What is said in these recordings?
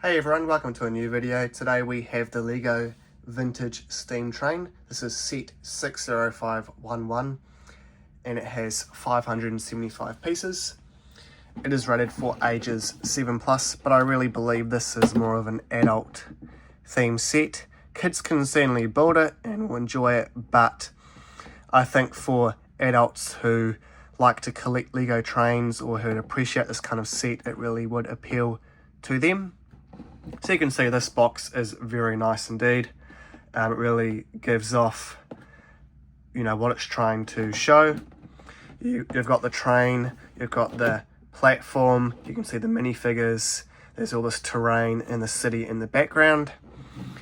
Hey everyone, welcome to a new video. Today we have the LEGO Vintage Steam Train. This is set 60511 and it has 575 pieces. It is rated for ages 7+, but I really believe this is more of an adult theme set. Kids can certainly build it and will enjoy it, but I think for adults who like to collect LEGO trains or who appreciate this kind of set, it really would appeal to them. So you can see this box is very nice indeed. It really gives off, what it's trying to show. You've got the train, you've got the platform, you can see the minifigures, there's all this terrain and the city in the background.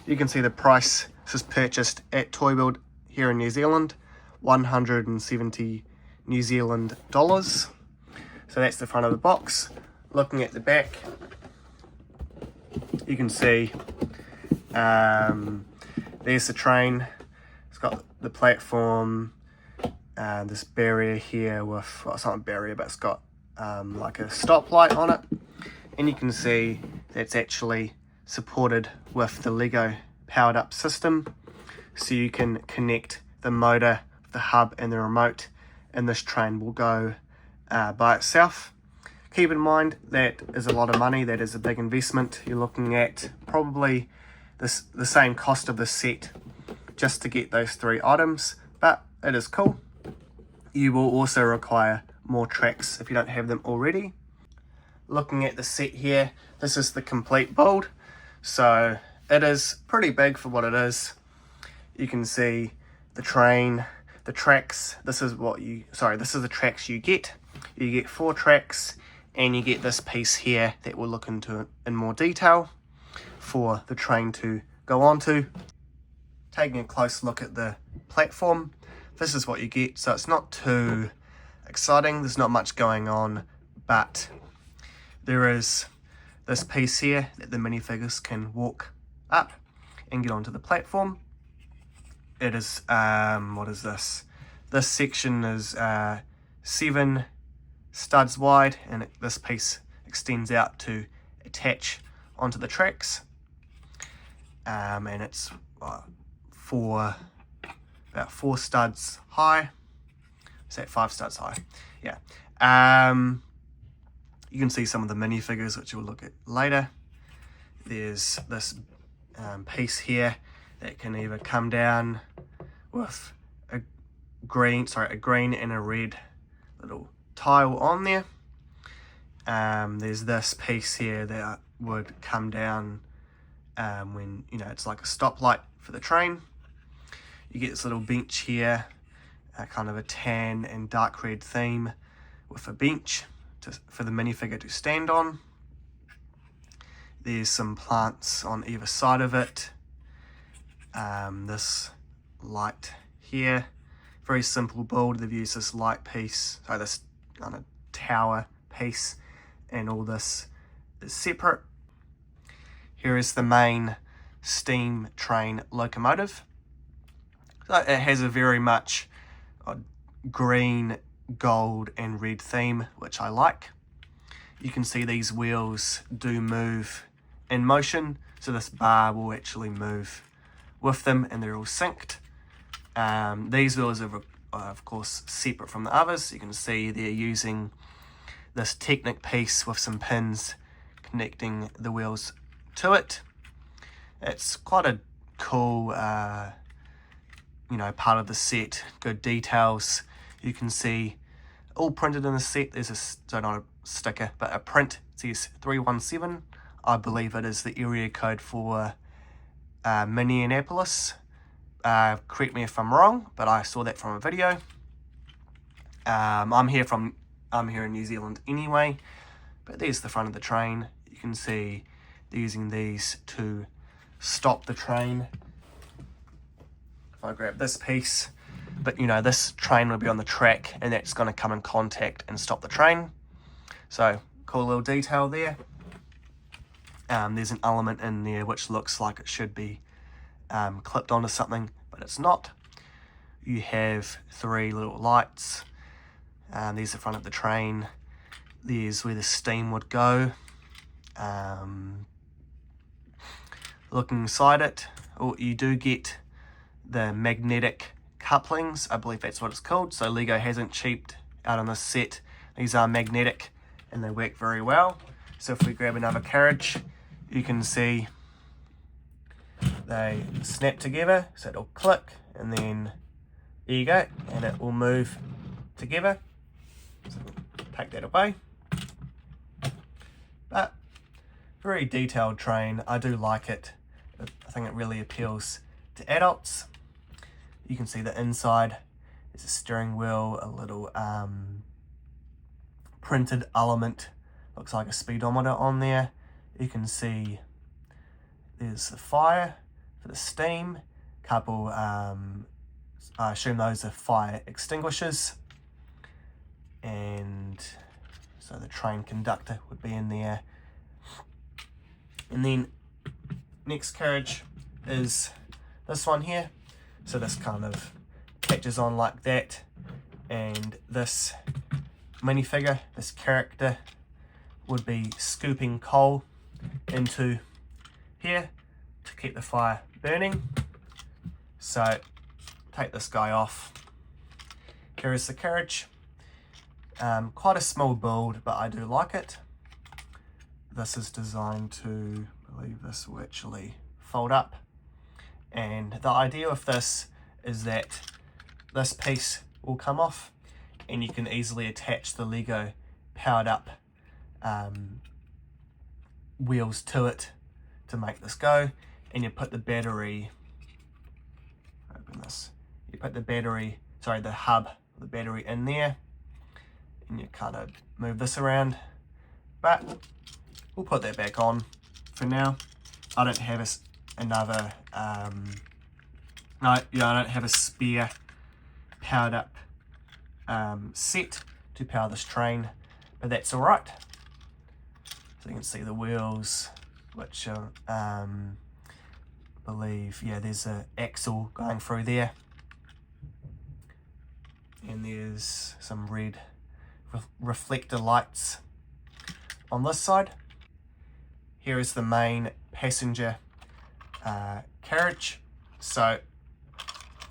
You can see the price. This was purchased at Toy Build here in New Zealand, 170 New Zealand dollars. So that's the front of the box. Looking at the back, you can see there's the train. It's got the platform, this barrier here with, well, it's not a barrier, but it's got like a stoplight on it. And you can see that's actually supported with the LEGO powered up system. So you can connect the motor, the hub and the remote, and this train will go by itself. Keep in mind that is a lot of money, that is a big investment. You're looking at probably the same cost of the set just to get those 3 items, but it is cool. You will also require more tracks if you don't have them already. Looking at the set here, this is the complete build, so it is pretty big for what it is. You can see the train, the tracks. This is the tracks you get. You get 4 tracks. And you get this piece here that we'll look into in more detail for the train to go onto. Taking a close look at the platform, this is what you get. So it's not too exciting, there's not much going on, but there is this piece here that the minifigures can walk up and get onto the platform. It is, what is this? This section is 7 studs wide, and this piece extends out to attach onto the tracks, and it's about 4 studs high. Is that 5 studs high? Yeah. You can see some of the minifigures which we'll look at later. There's this piece here that can either come down with a green and a red little tile on there. There's this piece here that would come down when it's like a stoplight for the train. You get this little bench here, kind of a tan and dark red theme with a bench for the minifigure to stand on. There's some plants on either side of it. This light here, very simple build. They've used this light piece, so this kind of tower piece, and all this is separate. Here is the main steam train locomotive. So it has a very much green, gold and red theme, which I like. You can see these wheels do move in motion, so this bar will actually move with them and they're all synced. These wheels are of course separate from the others. You can see they're using this Technic piece with some pins connecting the wheels to it. It's quite a cool part of the set. Good details. You can see all printed in the set. There's not a sticker, but a print. It says 317. I believe it is the area code for Minneapolis. Correct me if I'm wrong, but I saw that from a video. I'm here in New Zealand anyway, but there's the front of the train. You can see they're using these to stop the train. If I grab this piece, but this train will be on the track and that's going to come in contact and stop the train. So cool little detail there. There's an element in there which looks like it should be clipped onto something, but it's not. You have 3 little lights. There's the front of the train. There's where the steam would go. looking inside it, you do get the magnetic couplings, I believe that's what it's called. So Lego hasn't cheaped out on this set. These are magnetic and they work very well. So if we grab another carriage, you can see they snap together, so it'll click, and then there you go, and it will move together. So take that away. But very detailed train. I do like it. I think it really appeals to adults. You can see the inside. There's a steering wheel, a little printed element, looks like a speedometer on there. You can see there's the fire for the steam, couple, I assume those are fire extinguishers, and so the train conductor would be in there. And then next carriage is this one here. So this kind of catches on like that, and this minifigure, this character, would be scooping coal into here to keep the fire burning. So take this guy off. Here is the carriage. Quite a small build, but I do like it. This is designed to, I believe this will actually fold up. And the idea of this is that this piece will come off and you can easily attach the Lego powered up wheels to it to make this go. And you put the battery, open this, you put the battery, sorry, the hub, the battery in there, and you kind of move this around. But we'll put that back on for now. I don't have another, I don't have a spare powered up set to power this train, but that's all right. So you can see the wheels, which are, believe, yeah, there's an axle going through there, and there's some red reflector lights on this side. Here is the main passenger carriage. So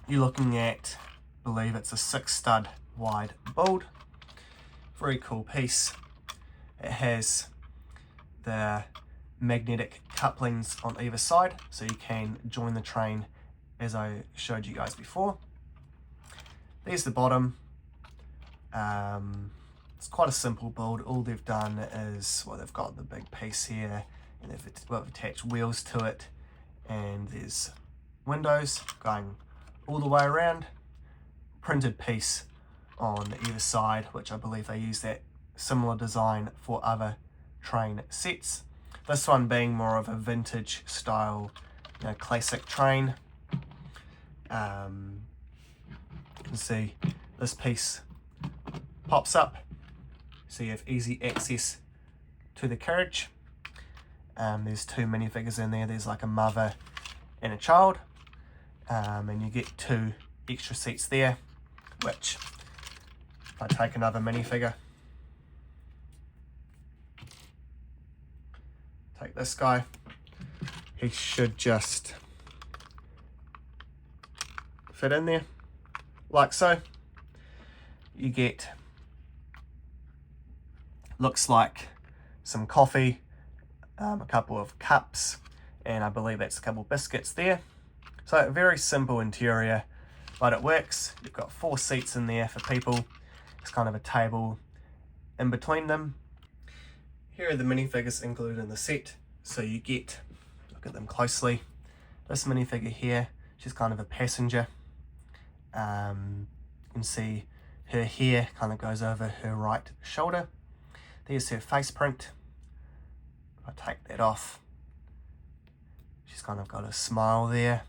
you're looking at, I believe it's a 6-stud wide build. Very cool piece. It has the magnetic couplings on either side, so you can join the train as I showed you guys before. There's the bottom. It's quite a simple build. All they've done is, well, they've got the big piece here and they've attached wheels to it, and there's windows going all the way around. Printed piece on either side, which I believe they use that similar design for other train sets. This one being more of a vintage style, classic train. You can see this piece pops up, so you have easy access to the carriage. There's 2 minifigures in there. There's like a mother and a child, and you get 2 extra seats there, which if I take another minifigure, take this guy, he should just fit in there like so. You get, looks like some coffee, a couple of cups, and I believe that's a couple of biscuits there. So a very simple interior, but it works. You've got 4 seats in there for people. It's kind of a table in between them. Here are the minifigures included in the set. So you get, look at them closely. This minifigure here, she's kind of a passenger. You can see her hair kind of goes over her right shoulder. There's her face print. If I take that off, she's kind of got a smile there.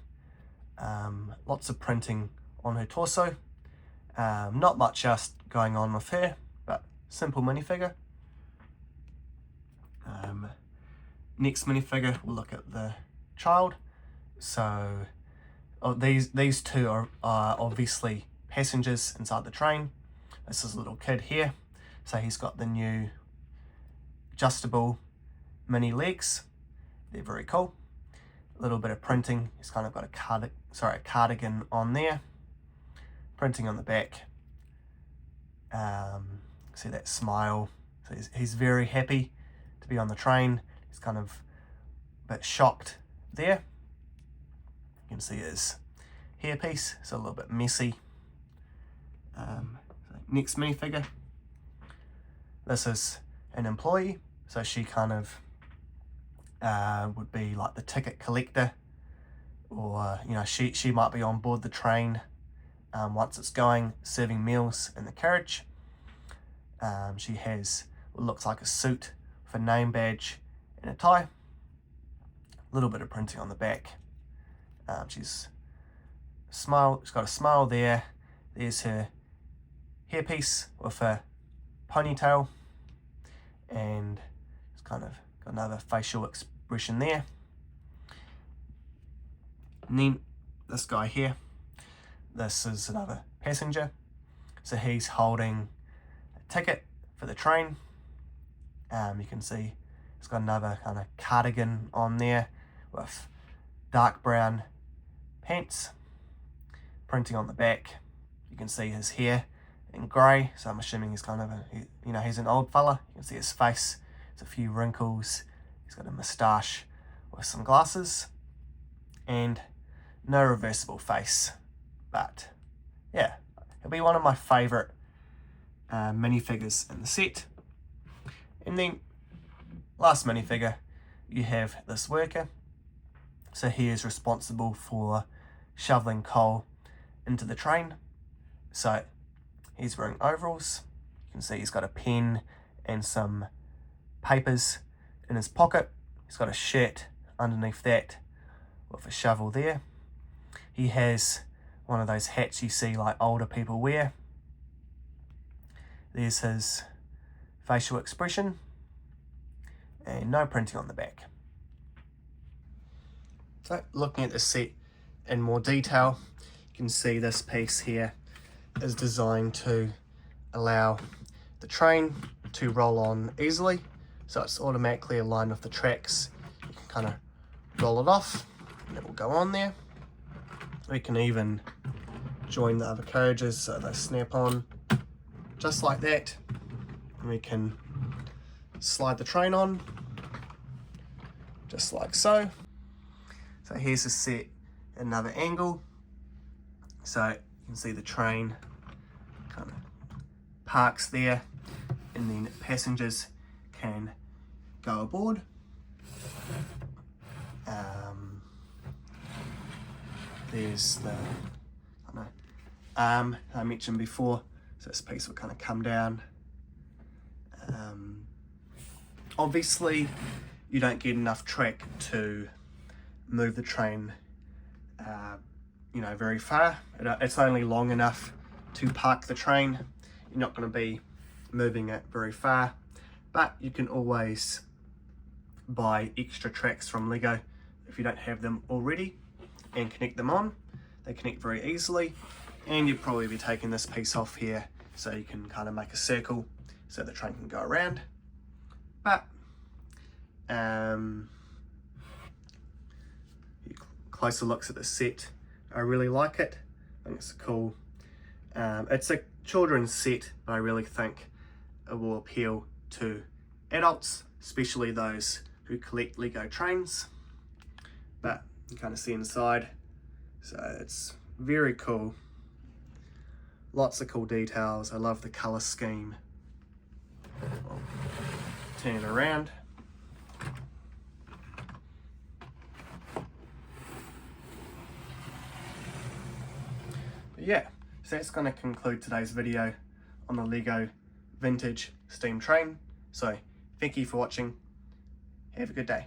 Lots of printing on her torso. Not much else going on with her, but simple minifigure. Next minifigure, we'll look at the child. So these 2 are obviously passengers inside the train. This is a little kid here, so he's got the new adjustable mini legs. They're very cool. A little bit of printing. He's kind of got a cardigan on there. Printing on the back. See that smile. So he's very happy to be on the train. He's kind of a bit shocked there. You can see his hairpiece. It's a little bit messy. Next minifigure. This is an employee. So she kind of would be like the ticket collector, or you know, she might be on board the train once it's going, serving meals in the carriage. She has what looks like a suit with a name badge and a tie. A little bit of printing on the back. She's got a smile there. There's her hairpiece with a ponytail, and it's kind of got another facial expression there. And then this guy here, this is another passenger. So he's holding a ticket for the train. You can see he's got another kind of cardigan on there with dark brown pants. Printing on the back, you can see his hair in grey, so I'm assuming he's kind of he's an old fella. You can see his face, there's a few wrinkles. He's got a moustache with some glasses and no reversible face. But yeah, it'll be one of my favourite minifigures in the set. And then last minifigure, you have this worker. So he is responsible for shoveling coal into the train. So he's wearing overalls. You can see he's got a pen and some papers in his pocket. He's got a shirt underneath that with a shovel there. He has one of those hats you see like older people wear. There's his facial expression and no printing on the back. So looking at the set in more detail, you can see this piece here is designed to allow the train to roll on easily. So it's automatically aligned with the tracks. You can kind of roll it off and it will go on there. We can even join the other carriages so they snap on just like that. And we can slide the train on just like so. So here's the set at another angle. So you can see the train kind of parks there, and then passengers can go aboard. There's the arm I mentioned before, so this piece will kind of come down. Obviously you don't get enough track to move the train very far. It's only long enough to park the train. You're not going to be moving it very far, but you can always buy extra tracks from Lego if you don't have them already and connect them on. They connect very easily, and you'd probably be taking this piece off here so you can kind of make a circle so the train can go around. But closer looks at the set, I really like it. I think it's cool. It's a children's set, but I really think it will appeal to adults, especially those who collect Lego trains. But you kind of see inside, so it's very cool. Lots of cool details. I love the color scheme. I'll turn it around. But yeah, so that's going to conclude today's video on the Lego Vintage Steam Train. So thank you for watching. Have a good day.